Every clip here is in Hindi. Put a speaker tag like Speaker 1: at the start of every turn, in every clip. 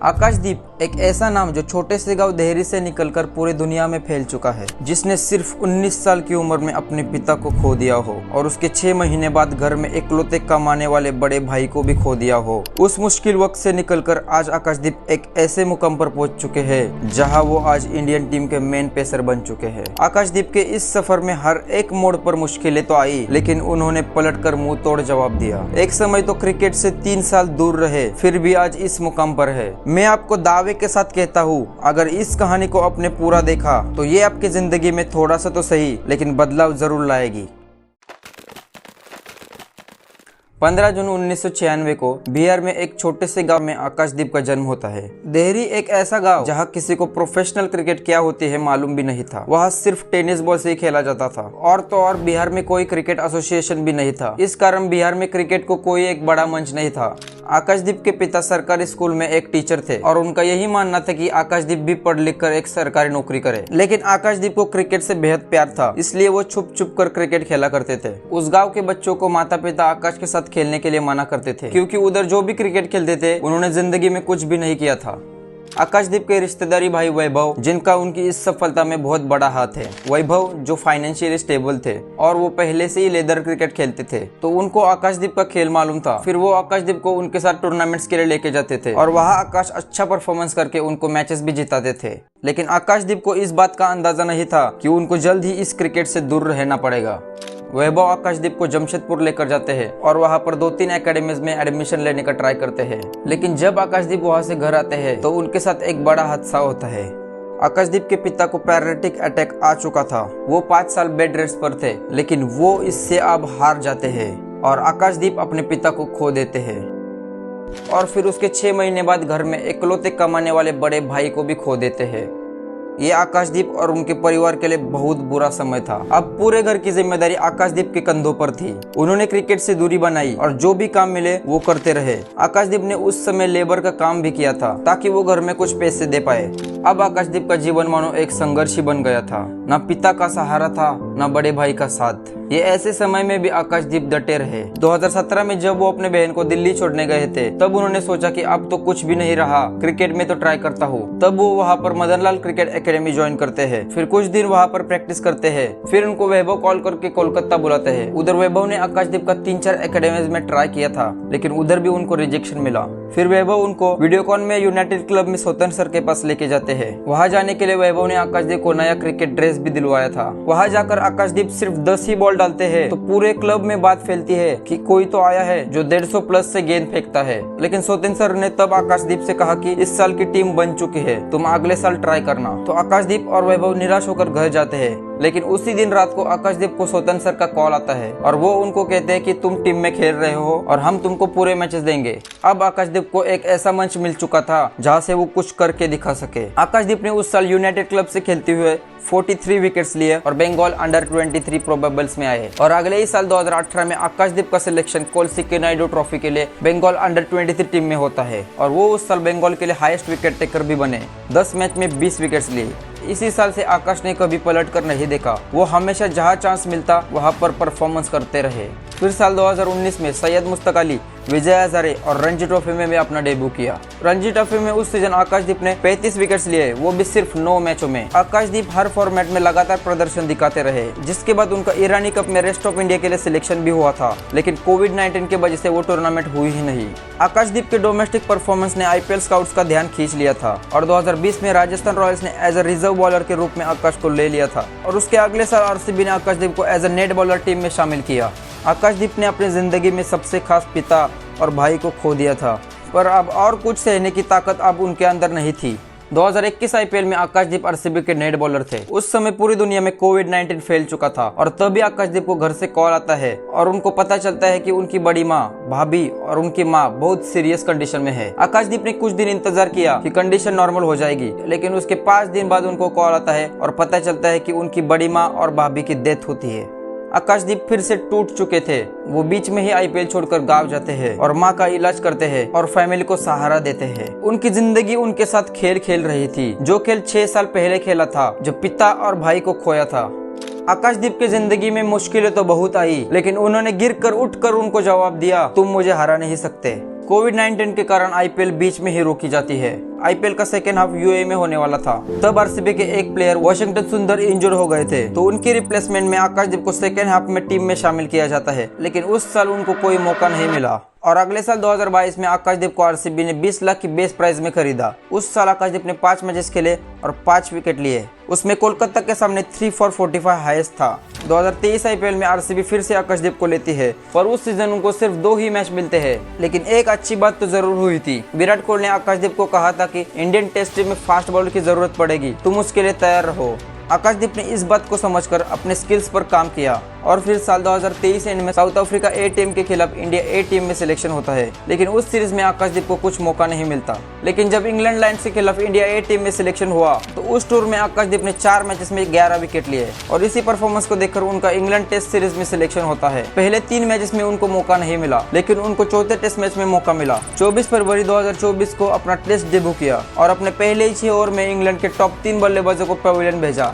Speaker 1: आकाशदीप एक ऐसा नाम जो छोटे से गांव देहरी से निकलकर पूरी दुनिया में फैल चुका है, जिसने सिर्फ 19 साल की उम्र में अपने पिता को खो दिया हो और उसके 6 महीने बाद घर में इकलौते कमाने वाले बड़े भाई को भी खो दिया हो। उस मुश्किल वक्त से निकलकर आज आकाशदीप एक ऐसे मुकाम पर पहुंच चुके हैं जहां वो आज इंडियन टीम के मेन पेसर बन चुके हैं। आकाशदीप के इस सफर में हर एक मोड़ पर मुश्किलें तो आई, लेकिन उन्होंने पलटकर मुंह तोड़ जवाब दिया। एक समय तो क्रिकेट से 3 साल दूर रहे, फिर भी आज इस मुकाम पर है। मैं आपको दावे के साथ कहता हूँ, अगर इस कहानी को आपने पूरा देखा तो ये आपकी जिंदगी में थोड़ा सा तो सही लेकिन बदलाव जरूर लाएगी। 15 जून 1996 को बिहार में एक छोटे से गांव में आकाशदीप का जन्म होता है। देहरी एक ऐसा गांव जहां किसी को प्रोफेशनल क्रिकेट क्या होती है मालूम भी नहीं था। वहां सिर्फ टेनिस बॉल से ही खेला जाता था और तो और बिहार में कोई क्रिकेट एसोसिएशन भी नहीं था। इस कारण बिहार में क्रिकेट को कोई एक बड़ा मंच नहीं था। आकाशदीप के पिता सरकारी स्कूल में एक टीचर थे और उनका यही मानना था कि आकाशदीप भी पढ़ लिख कर एक सरकारी नौकरी करे। लेकिन आकाशदीप को क्रिकेट से बेहद प्यार था, इसलिए वो छुप छुप कर क्रिकेट खेला करते थे। उस गांव के बच्चों को माता पिता आकाश के साथ खेलने के लिए मना करते थे, क्योंकि उधर जो भी क्रिकेट खेलते थे उन्होंने जिंदगी में कुछ भी नहीं किया था। आकाशदीप के रिश्तेदारी भाई वैभव, जिनका उनकी इस सफलता में बहुत बड़ा हाथ है। वैभव जो फाइनेंशियली स्टेबल थे और वो पहले से ही लेदर क्रिकेट खेलते थे, तो उनको आकाशदीप का खेल मालूम था। फिर वो आकाशदीप को उनके साथ टूर्नामेंट्स के लिए लेके जाते थे और वहाँ आकाश अच्छा परफॉर्मेंस करके उनको मैचेस भी जिताते थे। लेकिन आकाशदीप को इस बात का अंदाजा नहीं था कि उनको जल्द ही इस क्रिकेट से दूर रहना पड़ेगा। वैभव आकाशदीप को जमशेदपुर लेकर जाते हैं और वहां पर 2-3 एकेडमीज में एडमिशन लेने का ट्राई करते हैं। लेकिन जब आकाशदीप वहां से घर आते हैं तो उनके साथ एक बड़ा हादसा होता है। आकाशदीप के पिता को पैरालिटिक अटैक आ चुका था। वो 5 साल बेड रेस्ट पर थे, लेकिन वो इससे अब हार जाते हैं और आकाशदीप अपने पिता को खो देते हैं। और फिर उसके 6 महीने बाद घर में इकलौते कमाने वाले बड़े भाई को भी खो देते हैं। ये आकाशदीप और उनके परिवार के लिए बहुत बुरा समय था। अब पूरे घर की जिम्मेदारी आकाशदीप के कंधों पर थी। उन्होंने क्रिकेट से दूरी बनाई और जो भी काम मिले वो करते रहे। आकाशदीप ने उस समय लेबर का काम भी किया था ताकि वो घर में कुछ पैसे दे पाए। अब आकाशदीप का जीवन मानो एक संघर्ष ही बन गया था। न पिता का सहारा था, न बड़े भाई का साथ। ये ऐसे समय में भी आकाशदीप डटे रहे। 2017 में जब वो अपने बहन को दिल्ली छोड़ने गए थे, तब उन्होंने सोचा कि अब तो कुछ भी नहीं रहा, क्रिकेट में तो ट्राई करता हूँ। तब वो वहाँ पर मदनलाल क्रिकेट एकेडमी ज्वाइन करते हैं। फिर कुछ दिन वहाँ पर प्रैक्टिस करते हैं। फिर उनको वैभव कॉल करके कोलकाता बुलाते हैं। उधर वैभव ने आकाशदीप का 3-4 एकेडमीज में ट्राई किया था, लेकिन उधर भी उनको रिजेक्शन मिला। फिर वैभव उनको वीडियोकॉन में यूनाइटेड क्लब में स्वतंत्र सर के पास लेके जाते हैं। वहाँ जाने के लिए वैभव ने आकाशदीप को नया क्रिकेट ड्रेस भी दिलवाया था। वहाँ जाकर आकाशदीप सिर्फ 10 ही बॉल डालते हैं तो पूरे क्लब में बात फैलती है कि कोई तो आया है जो 150 प्लस से गेंद फेंकता है। लेकिन स्वतंत्र सर ने तब आकाशदीप से कहा कि इस साल की टीम बन चुकी है, तुम अगले साल ट्राई करना। तो आकाशदीप और वैभव निराश होकर घर जाते हैं। लेकिन उसी दिन रात को आकाशदीप को स्वतंत्र सर का कॉल आता है और वो उनको कहते हैं कि तुम टीम में खेल रहे हो और हम तुमको पूरे मैचेस देंगे। अब आकाशदीप को एक ऐसा मंच मिल चुका था जहाँ से वो कुछ करके दिखा सके। आकाशदीप ने उस साल यूनाइटेड क्लब से खेलते हुए 43 विकेट्स लिए और बंगाल अंडर 23 प्रोबेबल्स में आए। और अगले ही साल 2018 में आकाशदीप का सिलेक्शन कोलसीके नायडू ट्रॉफी के लिए बंगाल अंडर 23 टीम में होता है और वो उस साल बंगाल के लिए हाईएस्ट विकेट टेकर भी बने। 10 मैच में 20 विकेट्स लिए। इसी साल से आकाश ने कभी पलट कर नहीं देखा। वो हमेशा जहां चांस मिलता वहां पर परफॉर्मेंस करते रहे। फिर साल 2019 में सैयद मुश्ताक अली, विजय हजारे और रणजी ट्रॉफी में भी अपना डेब्यू किया। रणजी ट्रॉफी में उस सीजन आकाशदीप ने 35 विकेट्स लिए, वो भी सिर्फ 9 मैचों में। आकाशदीप हर फॉर्मेट में लगातार प्रदर्शन दिखाते रहे, जिसके बाद उनका ईरानी कप में रेस्ट ऑफ इंडिया के लिए सिलेक्शन भी हुआ था। लेकिन कोविड-19 की वजह से वो टूर्नामेंट हुई ही नहीं। आकाशदीप के डोमेस्टिक परफॉर्मेंस ने IPL स्काउट्स का ध्यान खींच लिया था और 2020 में राजस्थान रॉयल्स ने एज अ रिजर्व बॉलर के रूप में आकाश को ले लिया था और उसके अगले साल RCB ने आकाशदीप को as a net bowler team में शामिल किया। आकाशदीप ने अपनी जिंदगी में सबसे खास पिता और भाई को खो दिया था, पर अब और कुछ सहने की ताकत अब उनके अंदर नहीं थी। 2021 IPL में आकाशदीप RCB के नेट बॉलर थे। उस समय पूरी दुनिया में कोविड-19 फैल चुका था और तभी आकाशदीप को घर से कॉल आता है और उनको पता चलता है कि उनकी बड़ी माँ, भाभी और उनकी माँ बहुत सीरियस कंडीशन में है। आकाशदीप ने कुछ दिन इंतजार किया कि कंडीशन नॉर्मल हो जाएगी, लेकिन उसके 5 दिन बाद उनको कॉल आता है और पता चलता है कि उनकी बड़ी माँ और भाभी की डेथ होती है। आकाशदीप फिर से टूट चुके थे। वो बीच में ही IPL छोड़कर गांव जाते हैं और माँ का इलाज करते हैं और फैमिली को सहारा देते हैं। उनकी जिंदगी उनके साथ खेल खेल रही थी, जो खेल 6 साल पहले खेला था, जो पिता और भाई को खोया था। आकाशदीप की जिंदगी में मुश्किलें तो बहुत आई, लेकिन उन्होंने गिर कर उठ कर उनको जवाब दिया, तुम मुझे हरा नहीं सकते। कोविड-19 के कारण IPL बीच में ही रोकी जाती है। आईपीएल का सेकेंड हाफ यूएई में होने वाला था। तब आरसीबी के एक प्लेयर वाशिंगटन सुंदर इंजर्ड हो गए थे, तो उनकी रिप्लेसमेंट में आकाशदीप को सेकेंड हाफ में टीम में शामिल किया जाता है, लेकिन उस साल उनको कोई मौका नहीं मिला। और अगले साल 2022 में आकाशदीप को आरसीबी ने 20 लाख की बेस प्राइस में खरीदा। उस साल आकाशदीप ने 5 मैचेस खेले और 5 विकेट लिए। उसमें कोलकाता के सामने 3 for 45 हाईएस्ट था। 2023 आईपीएल में आरसीबी फिर से आकाशदीप को लेती है, पर उस सीजन उनको सिर्फ 2 ही मैच मिलते हैं। लेकिन एक अच्छी बात तो जरूर हुई थी। विराट कोहली ने आकाशदीप को कहा था कि इंडियन टेस्ट टीम में फास्ट बॉलर की जरूरत पड़ेगी, तुम उसके लिए तैयार रहो। आकाशदीप ने इस बात को समझकर अपने स्किल्स पर काम किया और फिर साल 2023 एंड में साउथ अफ्रीका ए टीम के खिलाफ इंडिया ए टीम में सिलेक्शन होता है, लेकिन उस सीरीज में आकाशदीप को कुछ मौका नहीं मिलता। लेकिन जब इंग्लैंड लायंस के खिलाफ इंडिया ए टीम में सिलेक्शन हुआ तो उस टूर में आकाशदीप ने 4 मैचेस में 11 विकेट लिए और इसी परफॉर्मेंस को देखकर उनका इंग्लैंड टेस्ट सीरीज में सिलेक्शन होता है। पहले 3 मैचेस में उनको मौका नहीं मिला, लेकिन उनको चौथे टेस्ट मैच में मौका मिला। 24 फरवरी 2024 को अपना टेस्ट डेब्यू किया और अपने पहले ही 6 ओवर में इंग्लैंड के टॉप 3 बल्लेबाजों को पवेलियन भेजा।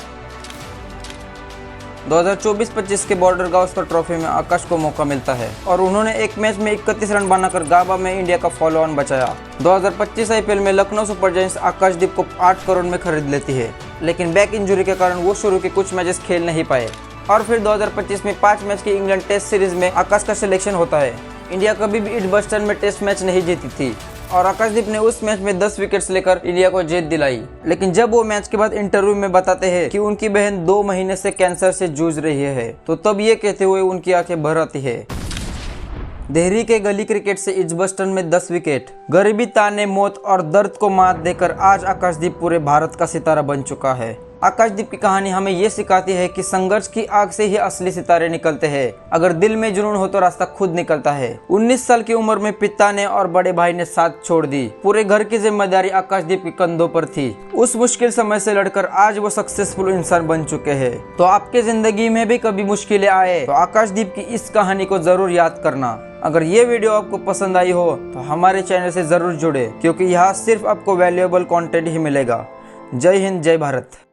Speaker 1: 2024-25 के बॉर्डर गावस्कर ट्रॉफी में आकाश को मौका मिलता है और उन्होंने एक मैच में 31 रन बनाकर गाबा में इंडिया का फॉलो ऑन बचाया। 2025 आईपीएल में लखनऊ सुपर जायंट्स आकाशदीप को 8 करोड़ में खरीद लेती है, लेकिन बैक इंजरी के कारण वो शुरू के कुछ मैचेस खेल नहीं पाए। और फिर 2025 में 5 मैच की इंग्लैंड टेस्ट सीरीज में आकाश का सिलेक्शन होता है। इंडिया कभी भी एडजबस्टन में टेस्ट मैच नहीं जीती थी और आकाशदीप ने उस मैच में 10 विकेट्स लेकर इंडिया को जीत दिलाई। लेकिन जब वो मैच के बाद इंटरव्यू में बताते हैं कि उनकी बहन 2 महीने से कैंसर से जूझ रही है, तो तब ये कहते हुए उनकी आंखें भर आती है। देहरी के गली क्रिकेट से एजबस्टन में 10 विकेट, गरीबी, ताने, मौत और दर्द को मात देकर आज आकाशदीप पूरे भारत का सितारा बन चुका है। आकाशदीप की कहानी हमें ये सिखाती है कि संघर्ष की आग से ही असली सितारे निकलते हैं। अगर दिल में जुनून हो तो रास्ता खुद निकलता है। 19 साल की उम्र में पिता ने और बड़े भाई ने साथ छोड़ दी। पूरे घर की जिम्मेदारी आकाशदीप के कंधों पर थी। उस मुश्किल समय से लड़कर आज वो सक्सेसफुल इंसान बन चुके हैं। तो आपके जिंदगी में भी कभी मुश्किलें आए तो आकाशदीप की इस कहानी को जरूर याद करना। अगर ये वीडियो आपको पसंद आई हो तो हमारे चैनल से जरूर जुड़े, क्योंकि यहाँ सिर्फ आपको वैल्यूएबल कंटेंट ही मिलेगा। जय हिंद, जय भारत।